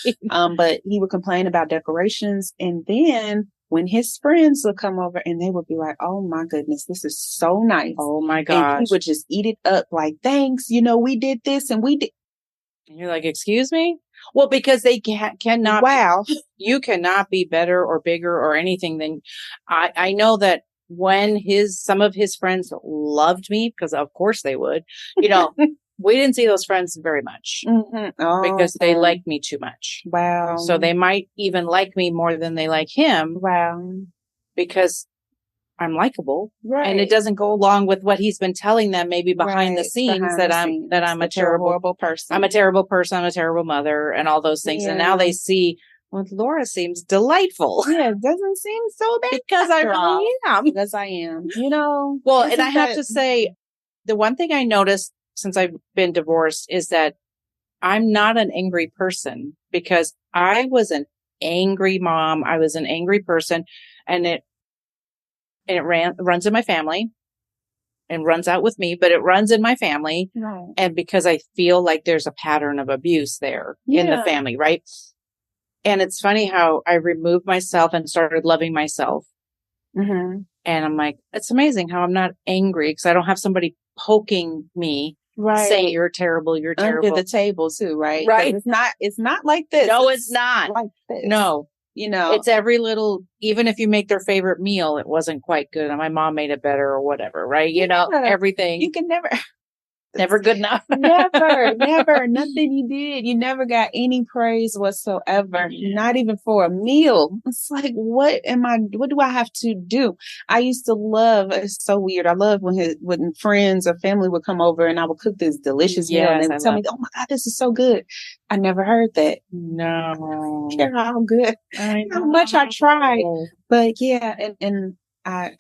But he would complain about decorations. And then when his friends would come over and they would be like, oh my goodness, this is so nice. Oh my gosh. And he would just eat it up like, thanks, we did this and we did. And you're like, excuse me? Well, because they cannot. Wow. You cannot be better or bigger or anything than I know that when some of his friends loved me, because of course they would, we didn't see those friends very much because they liked me too much. Wow. So they might even like me more than they like him. Wow. Because I'm likable. Right. And it doesn't go along with what he's been telling them maybe behind the scenes that I'm a terrible person. I'm a terrible person. I'm a terrible mother and all those things. Yeah. And now they see, well, Laura seems delightful. Yeah, it doesn't seem so bad. Because I really am. Because I am. Well, and I have to say, the one thing I noticed since I've been divorced is that I'm not an angry person, because I was an angry mom. I was an angry person, and it runs in my family and runs out with me, but it runs in my family. Right. And because I feel like there's a pattern of abuse there in the family, right? And it's funny how I removed myself and started loving myself. Mm-hmm. And I'm like, it's amazing how I'm not angry, because I don't have somebody poking me, saying you're terrible, you're terrible. Under the table too, right? Right. It's not like this. No, it's not. Like this. No. It's every little, even if you make their favorite meal, it wasn't quite good, and my mom made it better or whatever, right? Everything. You can never good enough. Never. Nothing you did. You never got any praise whatsoever. Not even for a meal. It's like, what do I have to do? I used to love, it's so weird. I love when friends or family would come over and I would cook this delicious meal, and they would tell me, oh my God, this is so good. I never heard that. No. I don't care how good, how much I tried. But yeah, and I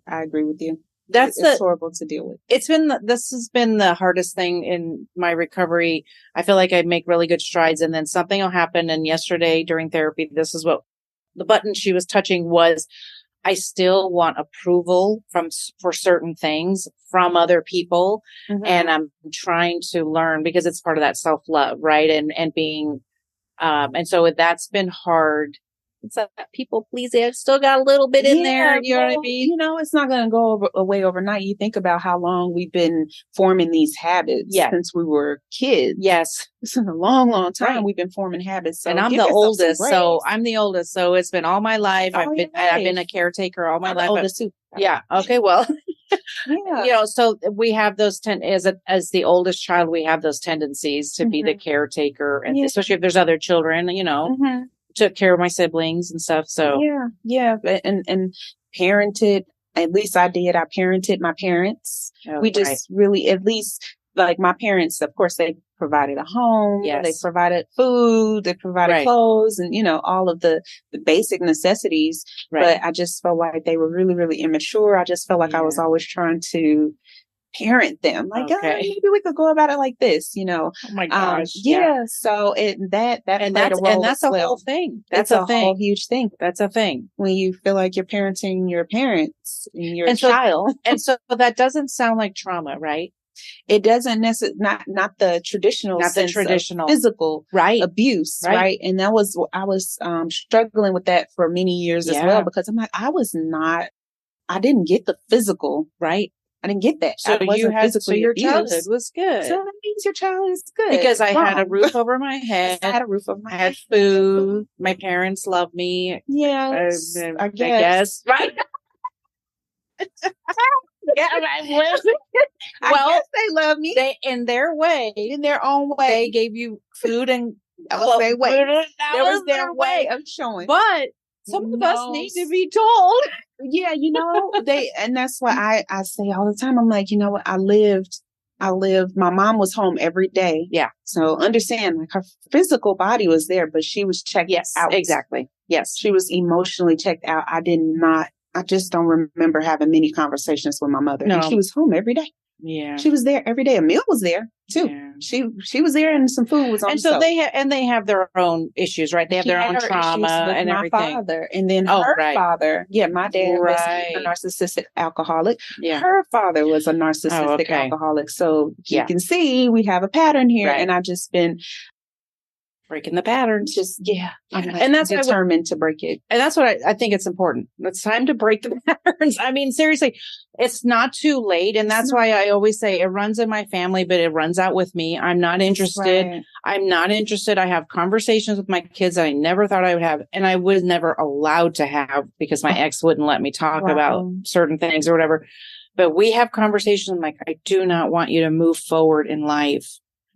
agree with you. It's horrible to deal with. This has been the hardest thing in my recovery. I feel like I make really good strides, and then something will happen. And yesterday during therapy, this is what the button she was touching was, I still want approval for certain things from other people. Mm-hmm. And I'm trying to learn, because it's part of that self-love, right? And being, and so that's been hard. It's that people pleasing. I've still got a little bit in there. You know what I mean? It's not going to go away overnight. You think about how long we've been forming these habits since we were kids. Yes. It's been a long, long time. Right. We've been forming habits. So and I'm the oldest. So I'm the oldest. So it's been all my life. I've been a caretaker all my life. The oldest too. Yeah. Okay. Well, so we have those as the oldest child, we have those tendencies to be the caretaker, and especially if there's other children, mm-hmm. took care of my siblings and stuff. So and parented, at least I did. I parented my parents. We just really, at least like my parents, of course, they provided a home. Yes. They provided food. They provided clothes, and all of the basic necessities. Right. But I just felt like they were really, really immature. I just felt like I was always trying to parent them, like maybe we could go about it like this, Oh my gosh! So that's a whole thing. That's a whole huge thing. That's a thing when you feel like you're parenting your parents and your child, and so that doesn't sound like trauma, right? It doesn't necessarily not the traditional physical abuse, right? And that was I was struggling with that for many years as well, because I'm like I didn't get the physical right. I didn't get that. So your childhood was good. So that means your childhood is good. Because I had a roof over my head. I had a roof over my head. I had food. My parents loved me. Yes. I guess. Right. I guess they love me. They, in their way. In their own way. They gave you food and that was their way. That was their way of showing. But some of us need to be told. Yeah, and that's why I say all the time, I'm like, what, I lived, my mom was home every day. Yeah. So understand, like, her physical body was there, but she was checked out. Exactly. Yes. She was emotionally checked out. I just don't remember having many conversations with my mother. No. And she was home every day. Yeah. She was there every day. A meal was there too. Yeah. She was there, and some food was on. And so they have their own issues, right? They have their own trauma and everything. My father, and then her father. Yeah, my dad was a narcissistic alcoholic. Yeah. Her father was a narcissistic alcoholic. So you can see we have a pattern here, and I've just been breaking the patterns. And that's determined to break it. And that's what I think it's important. It's time to break the patterns. I mean, seriously, it's not too late. And that's why I always say it runs in my family, but it runs out with me. I'm not interested. Right. I'm not interested. I have conversations with my kids that I never thought I would have. And I was never allowed to have, because my ex wouldn't let me talk about certain things or whatever. But we have conversations like, I do not want you to move forward in life.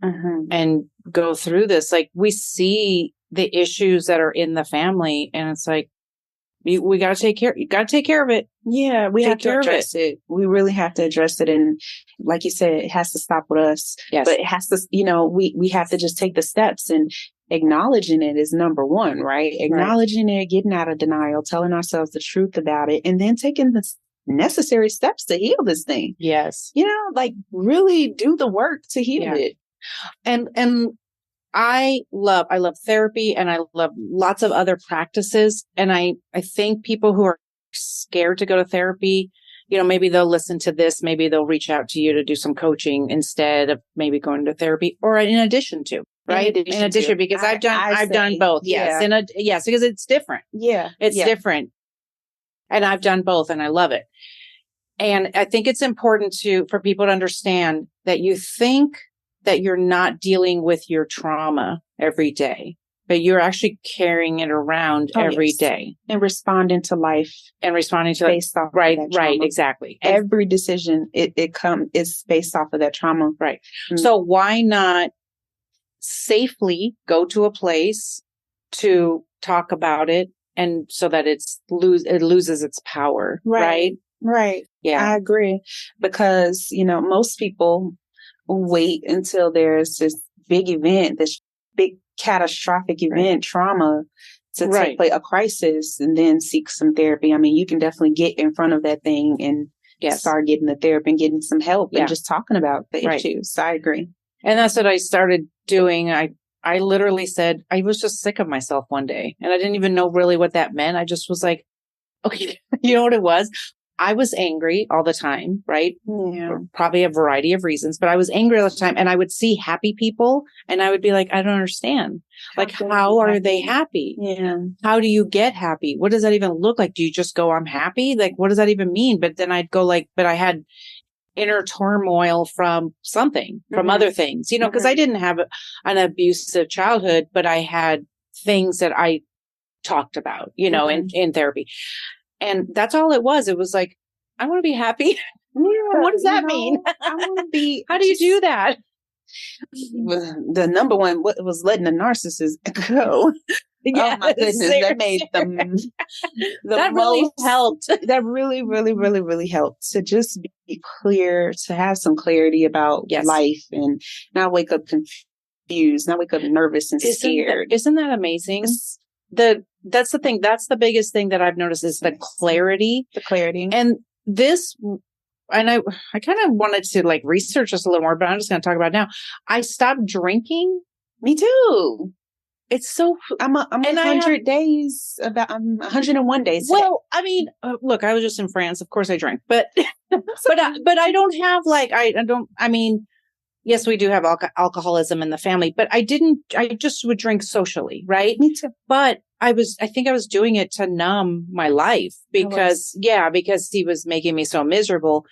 Mm-hmm. And go through this. Like, we see the issues that are in the family, and it's like, we got to take care. You got to take care of it. Yeah, we have to address it. We really have to address it. And like you said, it has to stop with us. Yes. But it has to, we have to just take the steps, and acknowledging it is number one, right? Acknowledging it, getting out of denial, telling ourselves the truth about it, and then taking the necessary steps to heal this thing. Yes. Like, really do the work to heal it. And I love therapy, and I love lots of other practices. And I think people who are scared to go to therapy, maybe they'll listen to this, maybe they'll reach out to you to do some coaching instead of maybe going to therapy, or in addition to, right? In addition, because I've done both. Yes. Yes, because it's different. Yeah. It's different. And I've done both, and I love it. And I think it's important for people to understand that you think that you're not dealing with your trauma every day, but you're actually carrying it around every day and responding to life based off right, of that trauma. Right, exactly. Every decision is based off of that trauma. Right. Mm-hmm. So why not safely go to a place to talk about it, and so that it loses its power. Right. Right. Yeah. I agree, because, most people wait until there's this big event, this big catastrophic event, trauma, to take place, a crisis, and then seek some therapy. I mean, you can definitely get in front of that thing and start getting the therapy and getting some help and just talking about the issues. So I agree. And that's what I started doing. I I literally said, I was just sick of myself one day. And I didn't even know really what that meant. I just was like, okay, you know what it was? I was angry all the time, right? Yeah. Probably a variety of reasons, but I was angry all the time. And I would see happy people and I would be like, I don't understand. Like, how are they happy? Yeah. How do you get happy? What does that even look like? Do you just go, I'm happy? Like, what does that even mean? But then I'd go like, but I had inner turmoil from something, from other things, you know, because I didn't have an abusive childhood, but I had things that I talked about, you know, in therapy. And that's all it was. It was like, I want to be happy. Yeah, what does that mean? I want to be. How do you do that? The number one was letting the narcissist go. Yeah, oh my goodness, that made them. That really helped. That really, really, really, really helped to just be clear, to have some clarity about life, and not wake up confused, not wake up nervous and scared. Isn't that amazing? That's the thing. That's the biggest thing that I've noticed is the clarity. The clarity. And this, and I kind of wanted to like research this a little more, but I'm just going to talk about it now. I stopped drinking. Me too. It's so, I'm 100 days, about 101 days. Well, today. I mean, look, I was just in France. Of course I drank, but, but I don't have like, I mean, yes, we do have alcoholism in the family, but I just would drink socially. Right. Me too. But I think I was doing it to numb my life because he was making me so miserable.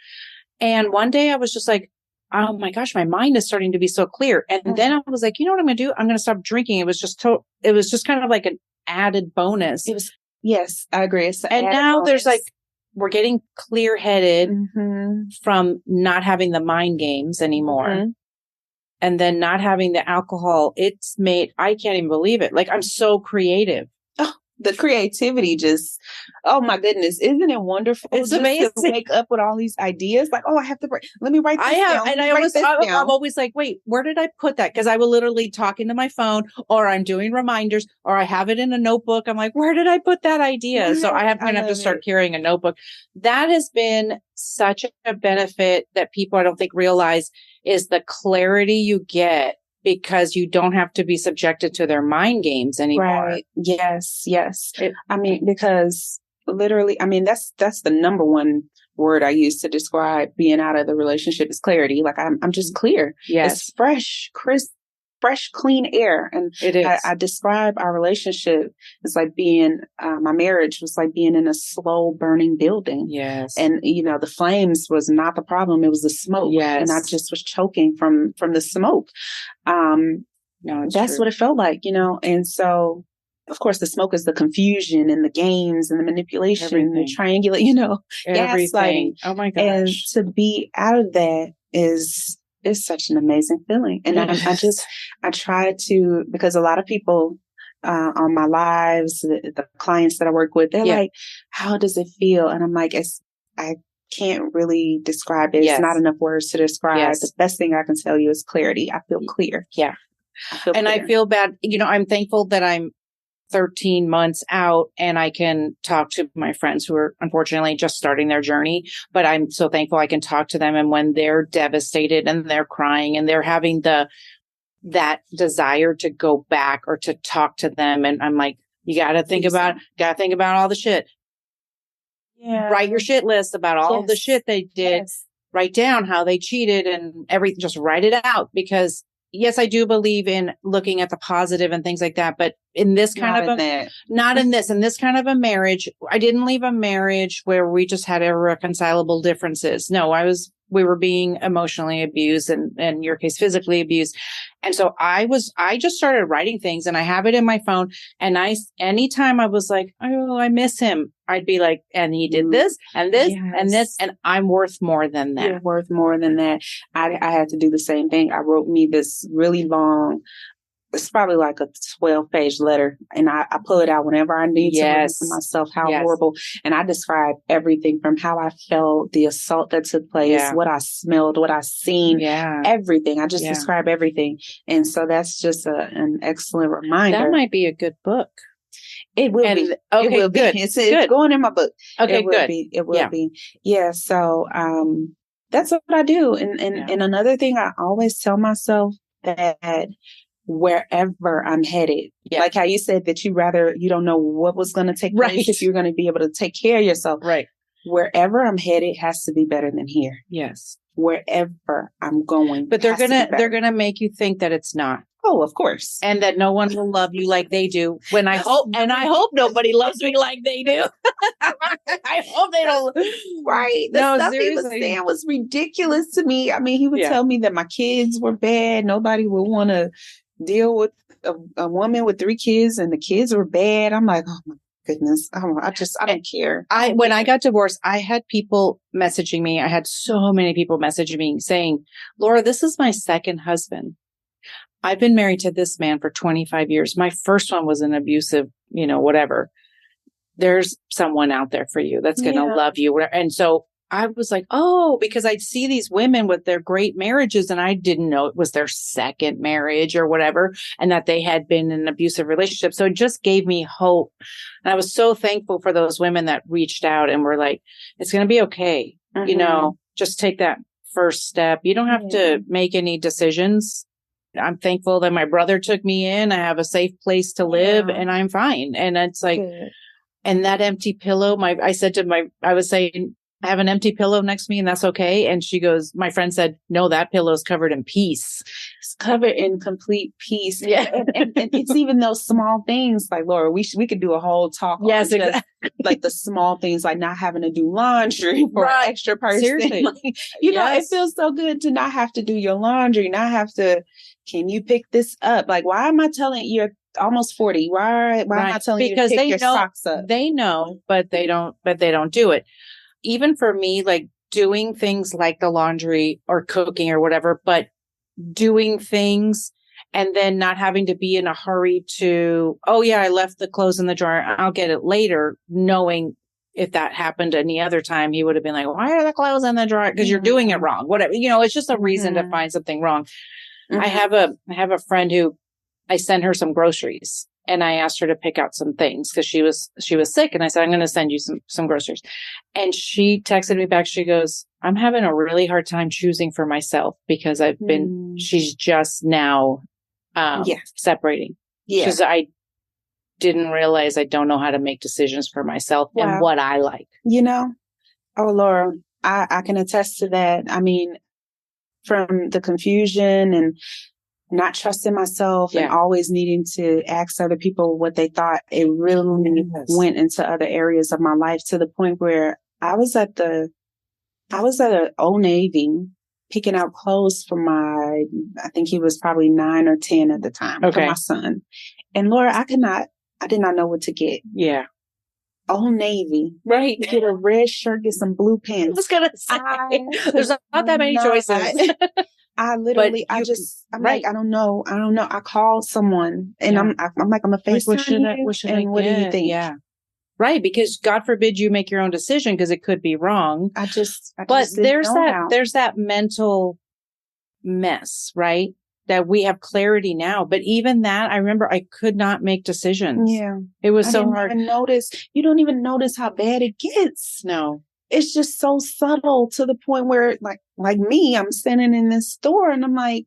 And one day I was just like, oh my gosh, my mind is starting to be so clear. And then I was like, you know what I'm going to do? I'm going to stop drinking. It was just kind of like an added bonus. Yes, I agree. And now there's like, we're getting clear headed from not having the mind games anymore. And then not having the alcohol. I can't even believe it. Like, I'm so creative. The creativity just, oh my goodness, isn't it wonderful? It's amazing to wake up with all these ideas. Like, oh, I have to let me write this down. And I'm always like, wait, where did I put that? Because I will literally talk into my phone, or I'm doing reminders, or I have it in a notebook. I'm like, where did I put that idea? So I have to start carrying a notebook. That has been such a benefit that people I don't think realize is the clarity you get, because you don't have to be subjected to their mind games anymore. Right. Yes. I mean, because literally, I mean, that's the number one word I use to describe being out of the relationship is clarity. Like I'm just clear. Yes. It's fresh, crisp, clean air. And it is. I describe our relationship as like being, my marriage was like being in a slow burning building. Yes. And, you know, the flames was not the problem. It was the smoke. Yes. And I just was choking from the smoke. No, that's true. what it felt like, you know? And so, of course, the smoke is the confusion and the games and the manipulation and the triangulate, you know, gaslighting. Oh my gosh. And to be out of that is such an amazing feeling. And I try to, because a lot of people on my lives, the clients that I work with, they're like, how does it feel? And I'm like, I can't really describe it. It's not enough words to describe. The best thing I can tell you is clarity. I feel clear. Yeah. I feel bad. You know, I'm thankful that I'm 13 months out and I can talk to my friends who are unfortunately just starting their journey, but I'm so thankful I can talk to them. And when they're devastated and they're crying and they're having that desire to go back or to talk to them. And I'm like, you got to think about all the shit. Yeah. Write your shit list about all the shit they did. Yes. Write down how they cheated and everything. Just write it out, because yes, I do believe in looking at the positive and things like that. But in this kind in this kind of a marriage, I didn't leave a marriage where we just had irreconcilable differences. No, we were being emotionally abused and in your case, physically abused. And so I just started writing things, and I have it in my phone. And anytime I was like, oh, I miss him, I'd be like, and he did this and this and this, and I'm worth more than that. You're worth more than that. I had to do the same thing. I wrote me this really long, it's probably like a 12-page letter. And I pull it out whenever I need to remember myself how horrible. And I describe everything from how I felt, the assault that took place, what I smelled, what I seen, everything. I just describe everything. And so that's just an excellent reminder. That might be a good book. It will be. Okay, it will good. Be. It's going in my book. Okay, it will be. It will be. Yeah. So, that's what I do. And another thing I always tell myself that wherever I'm headed. Yeah. Like how you said that you don't know what was going to take place, if you're going to be able to take care of yourself. Right. Wherever I'm headed has to be better than here. Yes. Wherever I'm going. But they're going to make you think that it's not. Oh, of course. And that no one will love you like they do. I hope nobody loves me like they do. I hope they don't. Right. The stuff he was saying was ridiculous to me. I mean, he would tell me that my kids were bad. Nobody would want to deal with a woman with 3 kids and the kids were bad. I'm like, oh my goodness. I don't care. When I got divorced, I had people messaging me. I had so many people messaging me saying, Laura, this is my second husband. I've been married to this man for 25 years. My first one was an abusive, whatever. There's someone out there for you that's going to love you. And so I was like, oh, because I'd see these women with their great marriages and I didn't know it was their second marriage or whatever, and that they had been in an abusive relationship. So it just gave me hope. And I was so thankful for those women that reached out and were like, it's going to be okay. Just take that first step. You don't have to make any decisions. I'm thankful that my brother took me in. I have a safe place to live and I'm fine. And it's like, and that empty pillow, I was saying, I have an empty pillow next to me and that's okay. And she goes, my friend said, no, that pillow is covered in peace. It's covered in complete peace. Yeah. and it's even those small things like, Laura, we could do a whole talk on exactly. like the small things, like not having to do laundry for an extra person. Seriously. Like, it feels so good to not have to do your laundry, not have to, can you pick this up? Like, why am I telling you're almost 40? Why am I telling you to pick your socks up? They know, but they don't do it. Even for me, like doing things like the laundry or cooking or whatever, but doing things and then not having to be in a hurry to, oh yeah, I left the clothes in the drawer. I'll get it later. Knowing if that happened any other time, he would have been like, why are the clothes in the drawer? Because you're doing it wrong. Whatever, it's just a reason to find something wrong. I have a friend who I sent her some groceries. And I asked her to pick out some things because she was sick. And I said, I'm going to send you some groceries. And she texted me back. She goes, I'm having a really hard time choosing for myself because she's just now separating. Yeah. Because I didn't realize I don't know how to make decisions for myself and what I like. Oh, Laura, I can attest to that. I mean, from the confusion and not trusting myself and always needing to ask other people what they thought, it really went into other areas of my life to the point where I was at Old Navy picking out clothes for I think he was probably 9 or 10 at the time, for my son. And Laura, I did not know what to get. Yeah. Old Navy. Right. Get a red shirt, get some blue pants. I was going to say, there's not that many choices. I literally, I'm like, I don't know. I called someone and I'm like, I'm a FaceTime you. And what do you think? Yeah. Right. Because God forbid you make your own decision because it could be wrong. But there's that mental mess, right? That we have clarity now. But even that, I remember I could not make decisions. Yeah. It was so hard. You don't even notice how bad it gets. No. It's just so subtle to the point where like me, I'm standing in this store and I'm like,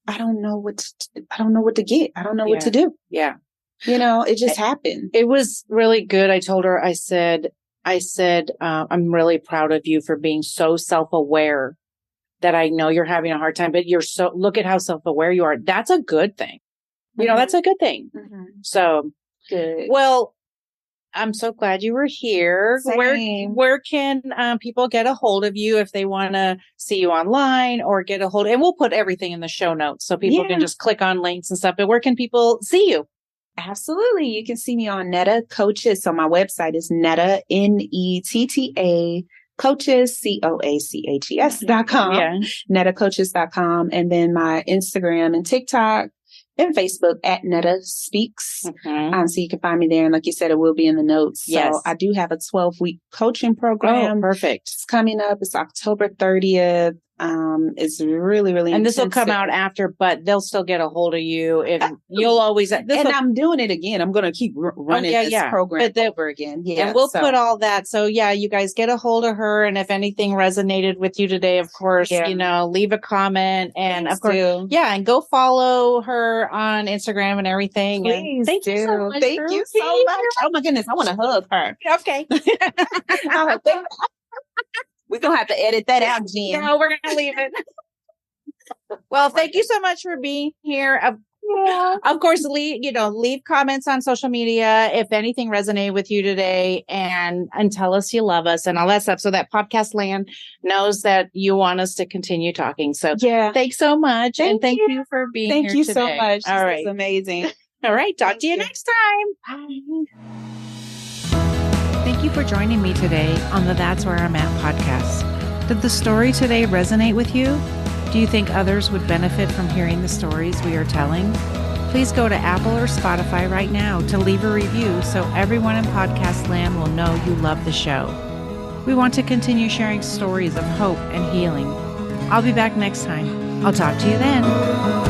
I don't know what to get. I don't know what to do. Yeah. It just happened. It was really good. I told her, I said, I'm really proud of you for being so self-aware that I know you're having a hard time, but look at how self-aware you are. That's a good thing. That's a good thing. Mm-hmm. So good. Well, I'm so glad you were here. Same. Where can people get a hold of you if they want to see you online or get a hold? And we'll put everything in the show notes so people can just click on links and stuff. But where can people see you? Absolutely. You can see me on Netta Coaches. So my website is Netta, Netta Coaches, COACHES.com. Yeah. NettaCoaches.com. And then my Instagram and TikTok and Facebook at Netta Speaks. Mm-hmm. So you can find me there. And like you said, it will be in the notes. Yes. So I do have a 12-week coaching program. Oh, perfect. It's coming up. It's October 30th. It's really, really and this will intensive. come out after, but they'll still get a hold of you if you'll always. I'm doing it again. I'm going to keep running this program over again. Yeah, and we'll put all that. So yeah, you guys get a hold of her, and if anything resonated with you today, of course, leave a comment, and of course, and go follow her on Instagram and everything. Please and thank you so much. Thank you so much. Oh my goodness, I want to hug her. Okay. We're going to have to edit that out, Jen. No, we're going to leave it. Well, thank you so much for being here. Of course, leave comments on social media if anything resonated with you today, and tell us you love us and all that stuff, so that podcast land knows that you want us to continue talking. So thanks so much. Thank you for being here today. Thank you so much. All right. This is amazing. All right. Talk to you next time. Bye. Thank you for joining me today on the That's Where I'm At podcast. Did the story today resonate with you? Do you think others would benefit from hearing the stories we are telling? Please go to Apple or Spotify right now to leave a review so everyone in podcast land will know you love the show. We want to continue sharing stories of hope and healing. I'll be back next time. I'll talk to you then.